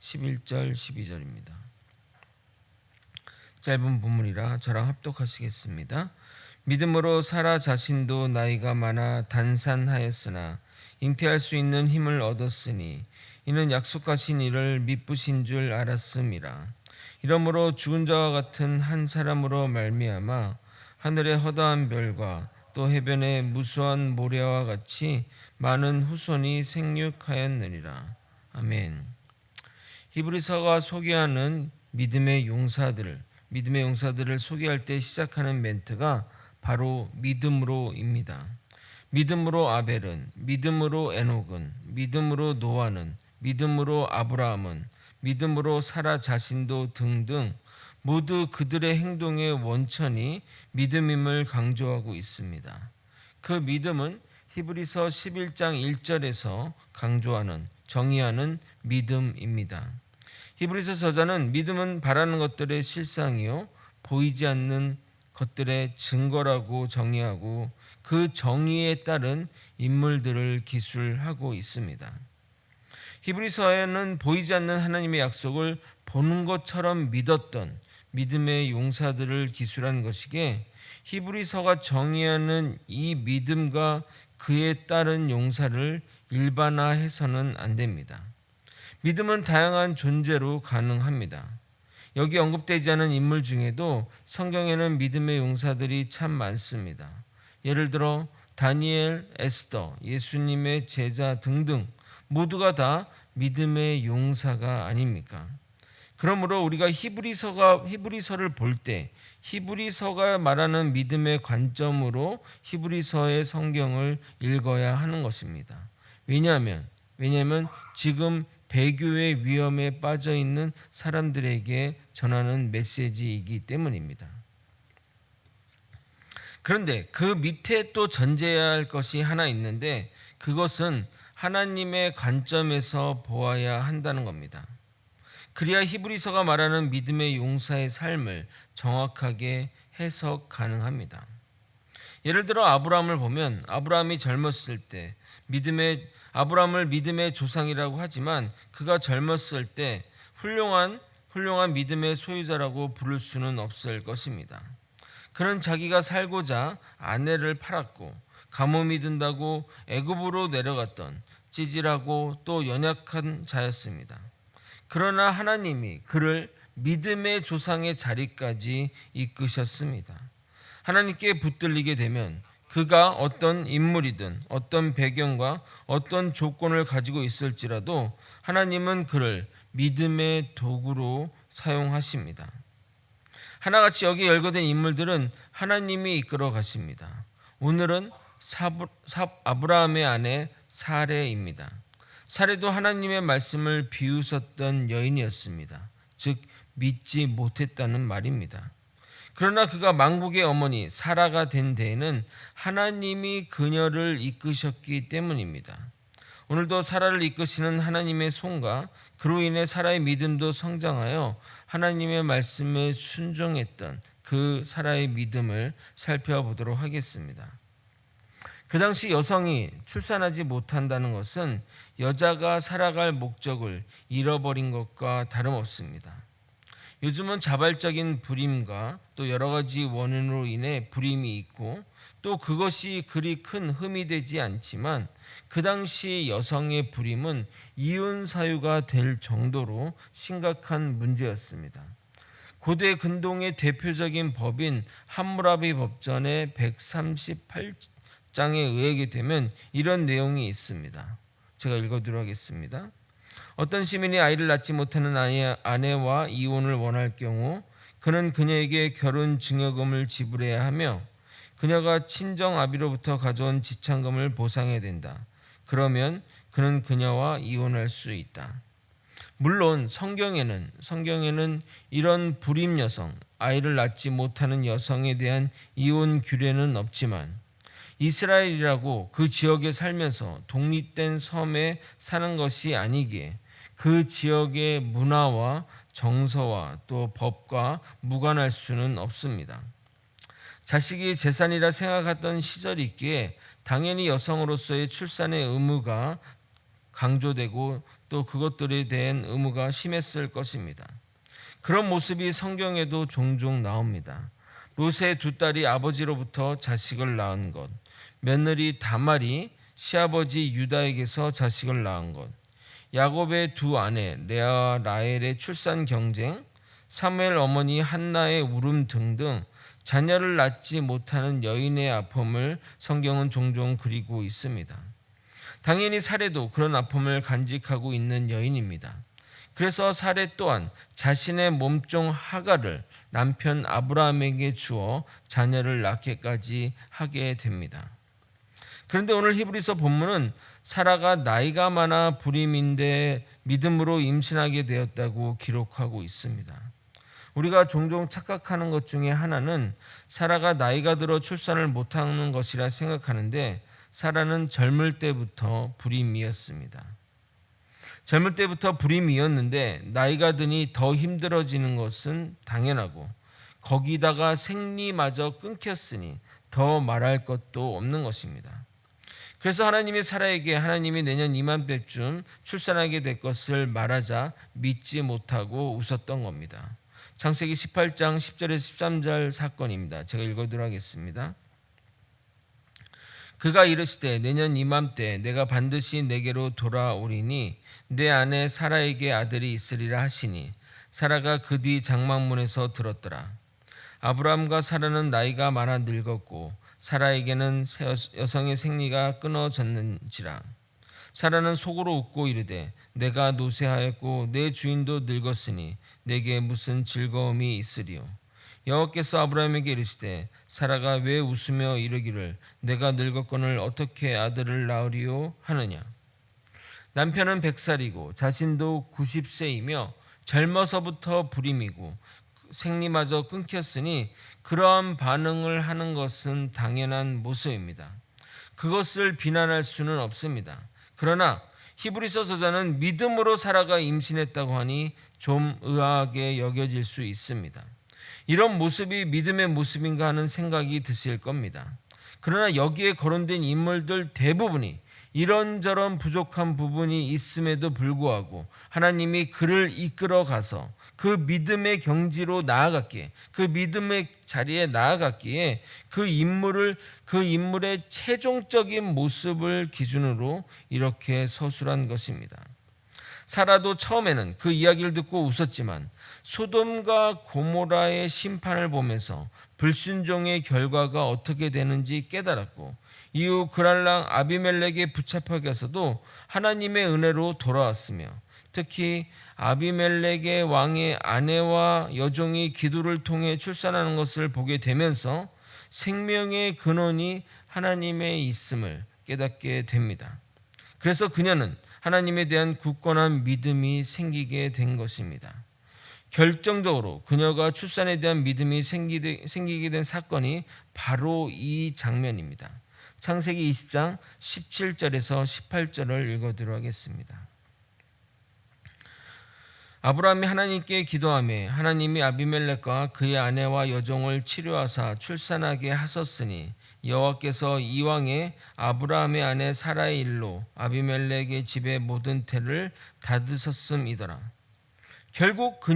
11절 12절입니다. 짧은 본문이라 저랑 합독하시겠습니다. 믿음으로 사라 자신도 나이가 많아 단산하였으나 잉태할 수 있는 힘을 얻었으니 이는 약속하신 이를 미쁘신 줄 알았음이라. 이러므로 죽은 자와 같은 한 사람으로 말미암아 하늘의 허다한 별과 또 해변의 무수한 모래와 같이 많은 후손이 생육하였느니라. 아멘. 히브리서가 소개하는 믿음의 용사들을 소개할 때 시작하는 멘트가 바로 믿음으로입니다. 믿음으로 아벨은, 믿음으로 에녹은, 믿음으로 노아는, 믿음으로 아브라함은, 믿음으로 사라 자신도 등등 모두 그들의 행동의 원천이 믿음임을 강조하고 있습니다. 그 믿음은 히브리서 11장 1절에서 강조하는, 정의하는 믿음입니다. 히브리서 저자는 믿음은 바라는 것들의 실상이요 보이지 않는 것들의 증거라고 정의하고 그 정의에 따른 인물들을 기술하고 있습니다. 히브리서에는 보이지 않는 하나님의 약속을 보는 것처럼 믿었던 믿음의 용사들을 기술한 것이기에 히브리서가 정의하는 이 믿음과 그에 따른 용사를 일반화해서는 안 됩니다. 믿음은 다양한 존재로 가능합니다. 여기 언급되지 않은 인물 중에도 성경에는 믿음의 용사들이 참 많습니다. 예를 들어 다니엘, 에스더, 예수님의 제자 등등 모두가 다 믿음의 용사가 아닙니까? 그러므로 우리가 히브리서를 볼 때 히브리서가 말하는 믿음의 관점으로 히브리서의 성경을 읽어야 하는 것입니다. 왜냐하면 지금 배교의 위험에 빠져 있는 사람들에게 전하는 메시지이기 때문입니다. 그런데 그 밑에 또 전제해야 할 것이 하나 있는데 그것은 하나님의 관점에서 보아야 한다는 겁니다. 그래야 히브리서가 말하는 믿음의 용사의 삶을 정확하게 해석 가능합니다. 예를 들어 아브라함을 보면 아브라함이 젊었을 때 아브라함을 믿음의 조상이라고 하지만 그가 젊었을 때 훌륭한 믿음의 소유자라고 부를 수는 없을 것입니다. 그는 자기가 살고자 아내를 팔았고 가뭄이 든다고 애굽으로 내려갔던 찌질하고 또 연약한 자였습니다. 그러나 하나님이 그를 믿음의 조상의 자리까지 이끄셨습니다. 하나님께 붙들리게 되면 그가 어떤 인물이든 어떤 배경과 어떤 조건을 가지고 있을지라도 하나님은 그를 믿음의 도구로 사용하십니다. 하나같이 여기 열거된 인물들은 하나님이 이끌어 가십니다. 오늘은 아브라함의 아내 사레입니다. 사레도 하나님의 말씀을 비웃었던 여인이었습니다. 즉 믿지 못했다는 말입니다. 그러나 그가 만국의 어머니 사라가 된 데에는 하나님이 그녀를 이끄셨기 때문입니다. 오늘도 사라를 이끄시는 하나님의 손과 그로 인해 사라의 믿음도 성장하여 하나님의 말씀에 순종했던 그 사라의 믿음을 살펴보도록 하겠습니다. 그 당시 여성이 출산하지 못한다는 것은 여자가 살아갈 목적을 잃어버린 것과 다름없습니다. 요즘은 자발적인 불임과 또 여러 가지 원인으로 인해 불임이 있고 또 그것이 그리 큰 흠이 되지 않지만 그 당시 여성의 불임은 이혼 사유가 될 정도로 심각한 문제였습니다. 고대 근동의 대표적인 법인 함무라비 법전의 138장에 의하게 되면 이런 내용이 있습니다. 제가 읽어드리도록 하겠습니다. 어떤 시민이 아이를 낳지 못하는 아내와 이혼을 원할 경우 그는 그녀에게 결혼 증여금을 지불해야 하며 그녀가 친정아비로부터 가져온 지참금을 보상해야 된다. 그러면 그는 그녀와 이혼할 수 있다. 물론 성경에는 이런 불임 여성, 아이를 낳지 못하는 여성에 대한 이혼 규례는 없지만 이스라엘이라고 그 지역에 살면서 독립된 섬에 사는 것이 아니기에 그 지역의 문화와 정서와 또 법과 무관할 수는 없습니다. 자식이 재산이라 생각했던 시절이 있기에 당연히 여성으로서의 출산의 의무가 강조되고 또 그것들에 대한 의무가 심했을 것입니다. 그런 모습이 성경에도 종종 나옵니다. 롯의 두 딸이 아버지로부터 자식을 낳은 것, 며느리 다말이 시아버지 유다에게서 자식을 낳은 것, 야곱의 두 아내 레아와 라헬의 출산 경쟁, 사무엘 어머니 한나의 울음 등등 자녀를 낳지 못하는 여인의 아픔을 성경은 종종 그리고 있습니다. 당연히 사레도 그런 아픔을 간직하고 있는 여인입니다. 그래서 사레 또한 자신의 몸종 하가를 남편 아브라함에게 주어 자녀를 낳게까지 하게 됩니다. 그런데 오늘 히브리서 본문은 사라가 나이가 많아 불임인데 믿음으로 임신하게 되었다고 기록하고 있습니다. 우리가 종종 착각하는 것 중에 하나는 사라가 나이가 들어 출산을 못하는 것이라 생각하는데, 사라는 젊을 때부터 불임이었습니다. 젊을 때부터 불임이었는데 나이가 드니 더 힘들어지는 것은 당연하고, 거기다가 생리마저 끊겼으니 더 말할 것도 없는 것입니다. 그래서 하나님이 사라에게 하나님이 내년 이맘때쯤 출산하게 될 것을 말하자 믿지 못하고 웃었던 겁니다. 창세기 18장 10절에서 13절 사건입니다. 제가 읽어드리도록 하겠습니다. 그가 이르시되 내년 이맘때 내가 반드시 내게로 돌아오리니 내 아내 사라에게 아들이 있으리라 하시니 사라가 그 뒤 장막문에서 들었더라. 아브라함과 사라는 나이가 많아 늙었고 사라에게는 여성의 생리가 끊어졌는지라. 사라는 속으로 웃고 이르되 내가 노쇠하였고 내 주인도 늙었으니 내게 무슨 즐거움이 있으리요. 여호와께서 아브라함에게 이르시되 사라가 왜 웃으며 이르기를 내가 늙었거늘 어떻게 아들을 낳으리요 하느냐. 남편은 100살이고 자신도 90세이며 젊어서부터 불임이고 생리마저 끊겼으니 그러한 반응을 하는 것은 당연한 모습입니다. 그것을 비난할 수는 없습니다. 그러나 히브리서 저자는 믿음으로 사라가 임신했다고 하니 좀 의아하게 여겨질 수 있습니다. 이런 모습이 믿음의 모습인가 하는 생각이 드실 겁니다. 그러나 여기에 거론된 인물들 대부분이 이런저런 부족한 부분이 있음에도 불구하고 하나님이 그를 이끌어 가서 그 믿음의 경지로 나아갔기에, 그 믿음의 자리에 나아갔기에 그 인물의 최종적인 모습을 기준으로 이렇게 서술한 것입니다. 사라도 처음에는 그 이야기를 듣고 웃었지만 소돔과 고모라의 심판을 보면서 불순종의 결과가 어떻게 되는지 깨달았고, 이후 그랄랑 아비멜렉에 붙잡혀가서도 하나님의 은혜로 돌아왔으며, 특히 아비멜렉의 왕의 아내와 여종이 기도를 통해 출산하는 것을 보게 되면서 생명의 근원이 하나님에 있음을 깨닫게 됩니다. 그래서 그녀는 하나님에 대한 굳건한 믿음이 생기게 된 것입니다. 결정적으로 그녀가 출산에 대한 믿음이 생기게 된 사건이 바로 이 장면입니다. 창세기 20장 17절에서 18절을 읽어드리도록 하겠습니다. 아브라함이 하나님께 기도하며 하나님이 아비멜렉과 그의 아내와 여종을 치료하사 출산하게 하셨으니 여호와께서 이왕에 아브라함의 아내 사라의 일로 아비멜렉의 집의 모든 태를 닫으셨음이더라. 결국 그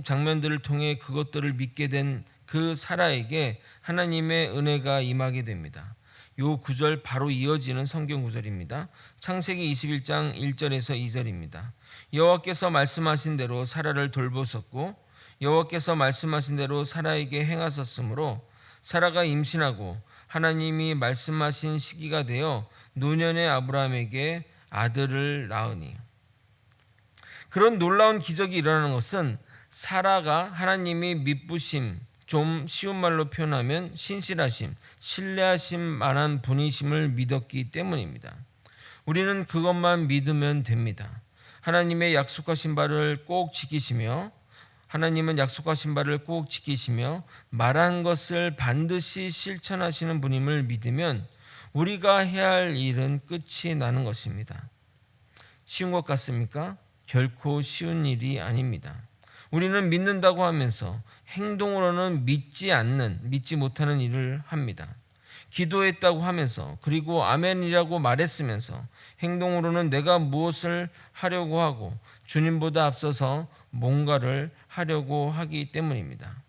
장면들을 통해 그것들을 믿게 된 그 사라에게 하나님의 은혜가 임하게 됩니다. 요 구절 바로 이어지는 성경 구절입니다. 창세기 21장 1절에서 2절입니다. 여호와께서 말씀하신 대로 사라를 돌보셨고 여호와께서 말씀하신 대로 사라에게 행하셨으므로 사라가 임신하고 하나님이 말씀하신 시기가 되어 노년의 아브라함에게 아들을 낳으니. 그런 놀라운 기적이 일어나는 것은 사라가 하나님이 미쁘심, 좀 쉬운 말로 표현하면 신실하심, 신뢰하심 만한 분이심을 믿었기 때문입니다. 우리는 그것만 믿으면 됩니다. 하나님의 약속하신 바를 꼭 지키시며 말한 것을 반드시 실천하시는 분임을 믿으면 우리가 해야 할 일은 끝이 나는 것입니다. 쉬운 것 같습니까? 결코 쉬운 일이 아닙니다. 우리는 믿는다고 하면서 행동으로는 믿지 못하는 일을 합니다. 기도했다고 하면서 그리고 아멘이라고 말했으면서 행동으로는 내가 무엇을 하려고 하고 주님보다 앞서서 뭔가를 하려고 하기 때문입니다.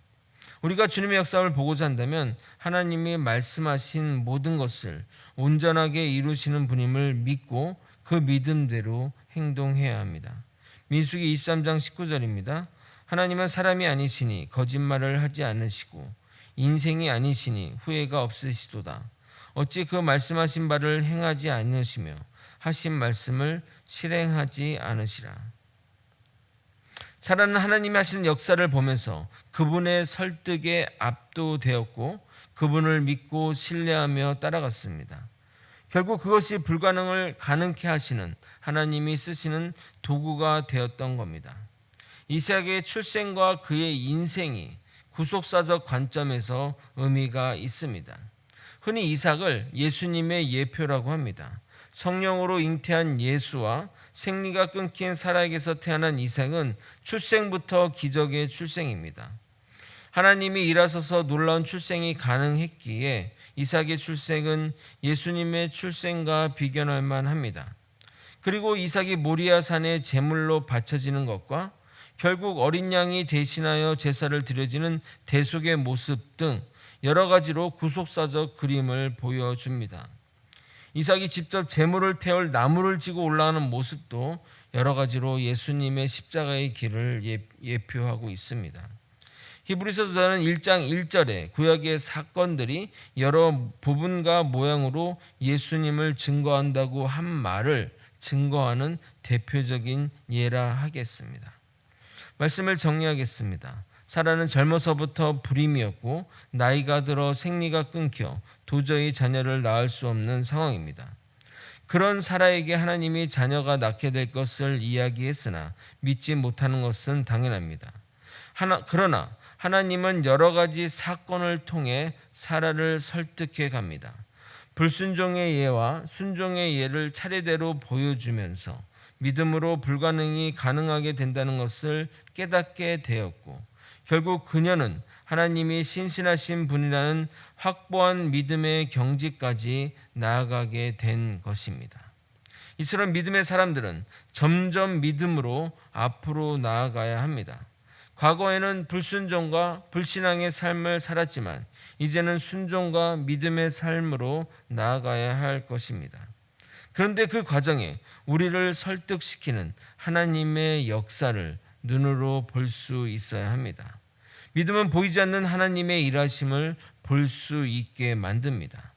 우리가 주님의 역사를 보고자 한다면 하나님이 말씀하신 모든 것을 온전하게 이루시는 분임을 믿고 그 믿음대로 행동해야 합니다. 민수기 23장 19절입니다. 하나님은 사람이 아니시니 거짓말을 하지 않으시고 인생이 아니시니 후회가 없으시도다. 어찌 그 말씀하신 바를 행하지 않으시며 하신 말씀을 실행하지 않으시라. 사라는 하나님이 하시는 역사를 보면서 그분의 설득에 압도되었고 그분을 믿고 신뢰하며 따라갔습니다. 결국 그것이 불가능을 가능케 하시는 하나님이 쓰시는 도구가 되었던 겁니다. 이삭의 출생과 그의 인생이 구속사적 관점에서 의미가 있습니다. 흔히 이삭을 예수님의 예표라고 합니다. 성령으로 잉태한 예수와 생리가 끊긴 사라에게서 태어난 이삭은 출생부터 기적의 출생입니다. 하나님이 일하셔서 놀라운 출생이 가능했기에 이삭의 출생은 예수님의 출생과 비견할 만합니다. 그리고 이삭이 모리아 산에 제물로 바쳐지는 것과 결국 어린 양이 대신하여 제사를 드려지는 대속의 모습 등 여러 가지로 구속사적 그림을 보여줍니다. 이삭이 직접 제물을 태울 나무를 지고 올라가는 모습도 여러 가지로 예수님의 십자가의 길을 예표하고 있습니다. 히브리서서는 1장 1절에 구약의 사건들이 여러 부분과 모양으로 예수님을 증거한다고 한 말을 증거하는 대표적인 예라 하겠습니다. 말씀을 정리하겠습니다. 사라는 젊어서부터 불임이었고 나이가 들어 생리가 끊겨 도저히 자녀를 낳을 수 없는 상황입니다. 그런 사라에게 하나님이 자녀가 낳게 될 것을 이야기했으나 믿지 못하는 것은 당연합니다. 그러나 하나님은 여러 가지 사건을 통해 사라를 설득해 갑니다. 불순종의 예와 순종의 예를 차례대로 보여주면서 믿음으로 불가능이 가능하게 된다는 것을 깨닫게 되었고 결국 그녀는 하나님이 신실하신 분이라는 확고한 믿음의 경지까지 나아가게 된 것입니다. 이처럼 믿음의 사람들은 점점 믿음으로 앞으로 나아가야 합니다. 과거에는 불순종과 불신앙의 삶을 살았지만 이제는 순종과 믿음의 삶으로 나아가야 할 것입니다. 그런데 그 과정에 우리를 설득시키는 하나님의 역사를 눈으로 볼 수 있어야 합니다. 믿음은 보이지 않는 하나님의 일하심을 볼 수 있게 만듭니다.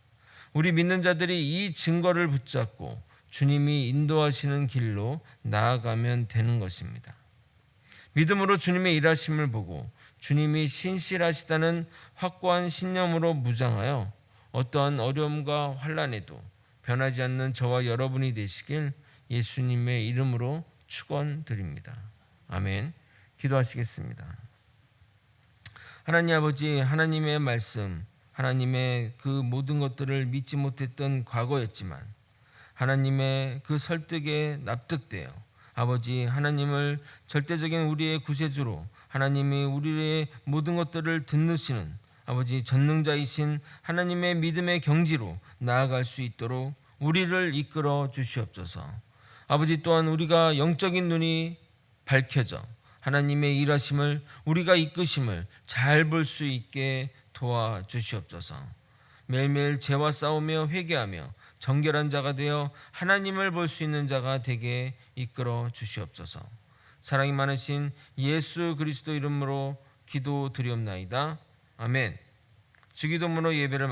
우리 믿는 자들이 이 증거를 붙잡고 주님이 인도하시는 길로 나아가면 되는 것입니다. 믿음으로 주님의 일하심을 보고 주님이 신실하시다는 확고한 신념으로 무장하여 어떠한 어려움과 환난에도 변하지 않는 저와 여러분이 되시길 예수님의 이름으로 축원드립니다. 아멘. 기도하시겠습니다. 하나님 아버지, 하나님의 말씀, 하나님의 그 모든 것들을 믿지 못했던 과거였지만 하나님의 그 설득에 납득되어 아버지 하나님을 절대적인 우리의 구세주로 하나님이 우리의 모든 것들을 듣누시는 아버지 전능자이신 하나님의 믿음의 경지로 나아갈 수 있도록 우리를 이끌어 주시옵소서. 아버지 또한 우리가 영적인 눈이 밝혀져 하나님의 일하심을 우리가 이끄심을 잘 볼 수 있게 도와주시옵소서. 매일매일 죄와 싸우며 회개하며 정결한 자가 되어 하나님을 볼 수 있는 자가 되게 이끌어 주시옵소서. 사랑이 많으신 예수 그리스도 이름으로 기도드리옵나이다. 아멘. 주기도문으로 예배를